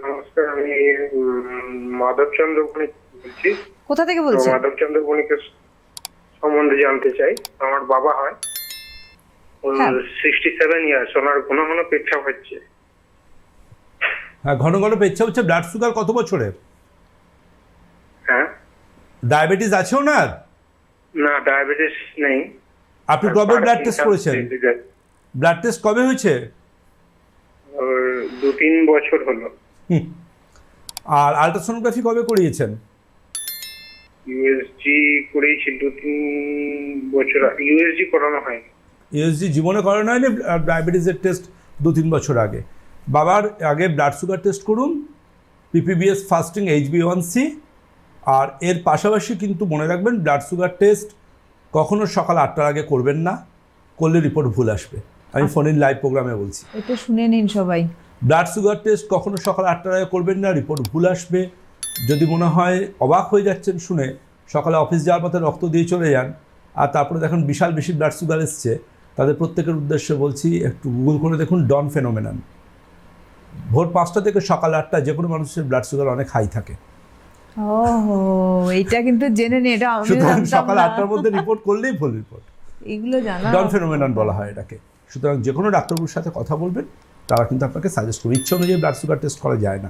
নমস্কার, আমি মাধবচন্দ্র বণিক বলছি। কোথা থেকে তো বলছেন? মাধবচন্দ্র বণিকের সম্বন্ধে জানতে চাই। আমার বাবা হয়, ওর হ্যাঁ। 67 ইয়ার্স, ওনার ঘন ঘন পেচ্ছাপ হচ্ছে। হ্যাঁ, ঘন ঘন পেচ্ছাপ হচ্ছে। ব্লাড সুগার কত বছরের? হ্যাঁ, ডায়াবেটিস আছে ওনার? না ডায়াবেটিস নেই। আপনি কবে ব্লাড টেস্ট করেছেন? ব্লাড টেস্ট কবে হয়েছে? ওর 2-3 বছর হলো। আর আলট্রাসোনোগ্রাফি কবে করিয়েছেন? ইউএসজি করেছি 2-3 বছর। ইউএসজি করানো হয়নি। ইউএসজি জীবনে করানো হয়নি। ডায়াবেটিসের টেস্ট 2-3 বছর আগে। বাবার আগে ব্লাড সুগার টেস্ট করুন, পিপিবিএস ফাস্টিং, HbA1c। আর এর পাশাপাশি কিন্তু মনে রাখবেন, ব্লাড সুগার টেস্ট কখনো সকাল 8টার আগে করবেন না, করলে রিপোর্ট ভুল আসবে। আমি ফোনের লাইভ প্রোগ্রামে বলছি। এটা শুনে নিন সবাই। ব্লাড সুগার টেস্ট কখনো সকাল 8টার আগে করবেন না, রিপোর্ট ভুল আসবে। যদি মনে হয় অবাক হয়ে যাচ্ছেন শুনে, সকালে অফিস যাওয়ার পথে রক্ত দিয়ে চলে যান, আর তারপরে দেখুন বিশাল বেশি ব্লাড সুগার এসছে, তাদের প্রত্যেকের উদ্দেশ্যে বলছি, একটু গুগল করে দেখুন ডন ফেনোমেনন। ভোর 5টা থেকে সকাল 8টা যে কোনো মানুষের ব্লাড সুগার অনেক হাই থাকে। ওহো, এটা কিন্তু জেনে নি, এটা আমি সুতরাং জানতাম সকাল না। 8টার মধ্যে রিপোর্ট করলেই ভুল রিপোর্ট। এগুলো জানা। ডন ফেনোমেনন বলা হয় এটাকে। সুতরাং যে কোনো ডাক্তারবাবুর সাথে কথা বলবেন, তারা কিন্তু আপনাকে সাজেস্ট করবে। ইচ্ছে অনুযায়ী ব্লাড সুগার টেস্ট করা যায় না।